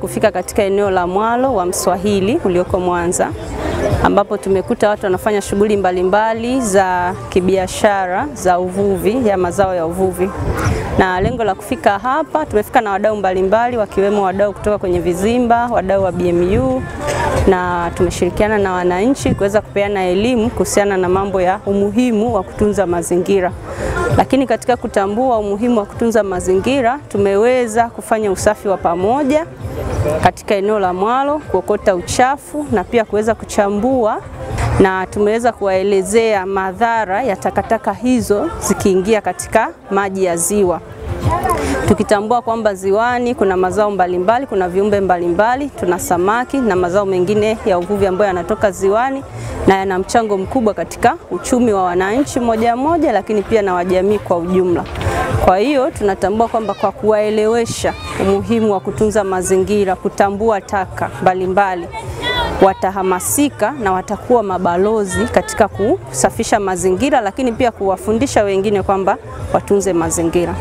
Kufika katika eneo la mwalo wa Mswahili ulioko Mwanza, ambapo tumekuta watu wanafanya shughuli mbalimbali za kibiashara za uvuvi, ya mazao ya uvuvi. Na lengo la kufika hapa, tumefika na wadau mbalimbali wakiwemo wadau kutoka kwenye vizimba, wadau wa BMU, na tumeshirikiana na wananchi kuweza kupeana elimu kuhusiana na mambo ya umuhimu wa kutunza mazingira. Lakini katika kutambua umuhimu wa kutunza mazingira, tumeweza kufanya usafi wa pamoja katika eneo la mwalo, kuokota uchafu na pia kuweza kuchambua, na tumeweza kuwaelezea madhara ya takataka hizo zikiingia katika maji ya ziwa. Tukitambua kwamba ziwani kuna mazao mbalimbali, kuna viumbe mbalimbali, tuna samaki na mazao mengine ya uvuvi ambayo yanatoka ziwani na yana mchango mkubwa katika uchumi wa wananchi moja moja, lakini pia na wajamii kwa ujumla. Kwa hiyo tunatambua kwamba kwa kuwaelewesha umuhimu wa kutunza mazingira, kutambua taka mbalimbali, watahamasika na watakuwa mabalozi katika kusafisha mazingira, lakini pia kuwafundisha wengine kwamba watunze mazingira.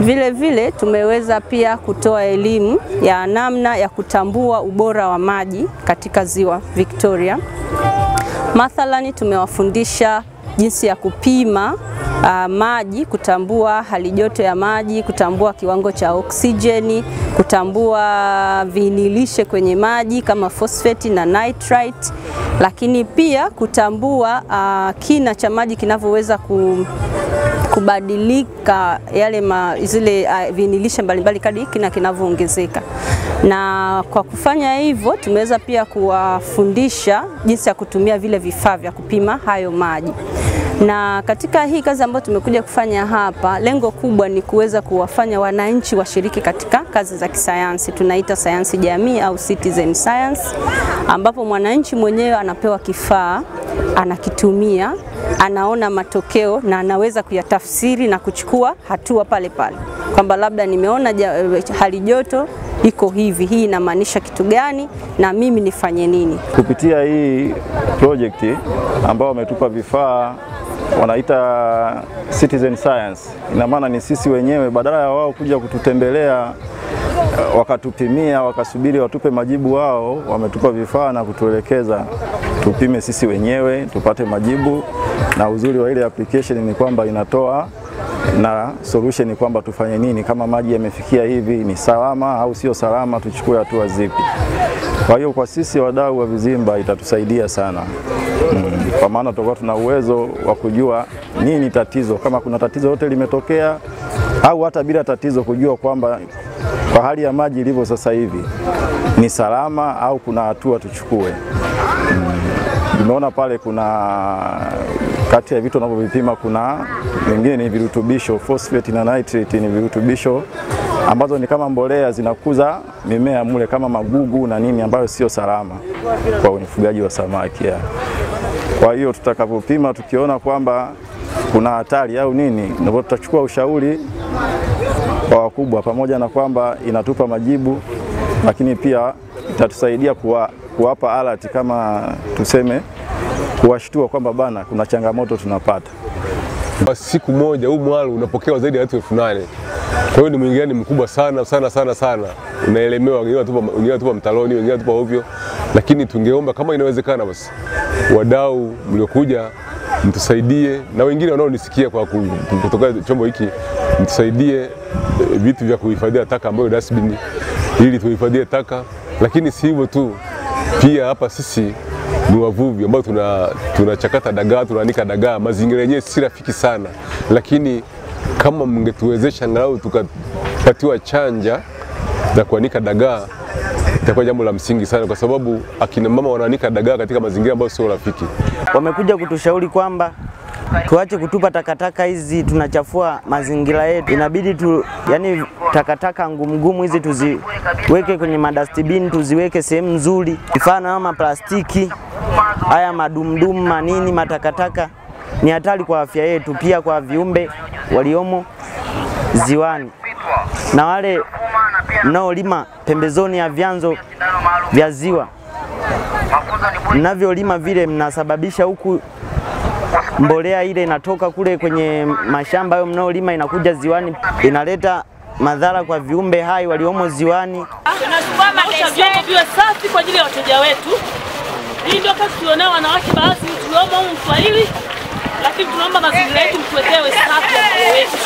Vile vile tumeweza pia kutoa elimu ya namna ya kutambua ubora wa maji katika ziwa Victoria. Mathalani tumewafundisha jinsi ya kupima maji, kutambua hali joto ya maji, kutambua kiwango cha oksijeni, kutambua viinilishe kwenye maji kama phosphate na nitrite, lakini pia kutambua kina cha maji kinavyoweza kubadilika zile viinilishe mbalimbali kadri kina kinavyoongezeka. Na kwa kufanya hivyo tumeweza pia kuwafundisha jinsi ya kutumia vile vifaa vya kupima hayo maji. Na katika hii kazi ambayo tumekuja kufanya hapa, lengo kubwa ni kuweza kuwafanya wananchi washiriki katika kazi za kisayansi. Tunaita sayansi jamii au citizen science, ambapo mwananchi mwenyewe anapewa kifaa, anakitumia, anaona matokeo na anaweza kuyatafsiri na kuchukua hatua pale pale. Kwamba labda nimeona hali joto iko hivi, hii inamaanisha kitu gani na mimi nifanye nini? Kupitia hii project ambao wametupa vifaa wanaita citizen science, ina maana ni sisi wenyewe, badala ya wao kuja kututembelea wakatupimia wakasubiri watupe majibu wao, wametupa vifaa na kutuelekeza tupime sisi wenyewe tupate majibu. Na uzuri wa ile application ni kwamba inatoa na solution ni kwamba tufanye nini, kama maji yamefikia hivi ni salama au sio salama, tuchukue hatua zipi. Kwa hiyo kwa sisi wadau wa vizimba itatusaidia sana. Kwa maana tutakuwa tuna uwezo wa kujua nini tatizo, kama kuna tatizo lote limetokea, au hata bila tatizo kujua kwamba kwa hali ya maji ilivyo sasa hivi ni salama au kuna hatua tuchukue. Nimeona pale kuna kati ya vitu tunavyovipima kuna vingine ni virutubisho, phosphate na nitrate ni virutubisho ambazo ni kama mbolea zinakuza mimea mule kama magugu na nini, ambayo sio salama kwa ufugaji wa samaki. Kwa hiyo tutakapopima tukiona kwamba kuna hatari au nini, ndipo tutachukua ushauri kwa wakubwa, pamoja na kwamba inatupa majibu, lakini pia itatusaidia kuwapa alert, kama tuseme kuwashtua kwamba bana kuna changamoto tunapata. Siku moja huu mwalo unapokewa zaidi ya watu 8,000. Kwa hiyo ni mwingiliano mkubwa sana sana sana sana. Unaelemewa, wengine watupa mtaloni, wengine watupa ovyo. Lakini tungeomba kama inawezekana basi wadau mliokuja mtusaidie, na wengine wanaonisikia kwa kutoka chombo hiki mtusaidie vitu vya kuhifadhia taka ambayo dustbin, ili tuhifadhie taka. Lakini si hivyo tu, pia hapa sisi ni wavuvi ambao tunachakata dagaa, tunaanika dagaa. Mazingira yenyewe si rafiki sana, lakini kama mngetuwezesha angalau tukapatiwa chanja za kuanika dagaa, itakuwa jambo la msingi sana, kwa sababu akina mama wanaanika dagaa katika mazingira ambayo sio rafiki. Wamekuja kutushauri kwamba tuache kutupa takataka hizi, tunachafua mazingira yetu. Inabidi yani takataka ngumu hizi tuziweke kwenye madustbin, tuziweke sehemu nzuri. Mfano kama plastiki, haya madumdum manini, matakataka ni hatari kwa afya yetu, pia kwa viumbe waliomo ziwani. Na wale mnaolima pembezoni ya vyanzo vya ziwa, mnavyolima vile mnasababisha huku mbolea ile inatoka kule kwenye mashamba hayo mnaolima inakuja ziwani, inaleta madhara kwa viumbe hai waliomo ziwani. Tunaosha vyombo viwe safi kwa ajili ya wateja wetu. Hii ndio kazi tulionao wanawake baadhi tuliomo humu Mswahili, lakini tunaomba mazingira yetu mtuwekewe safi ya wetu.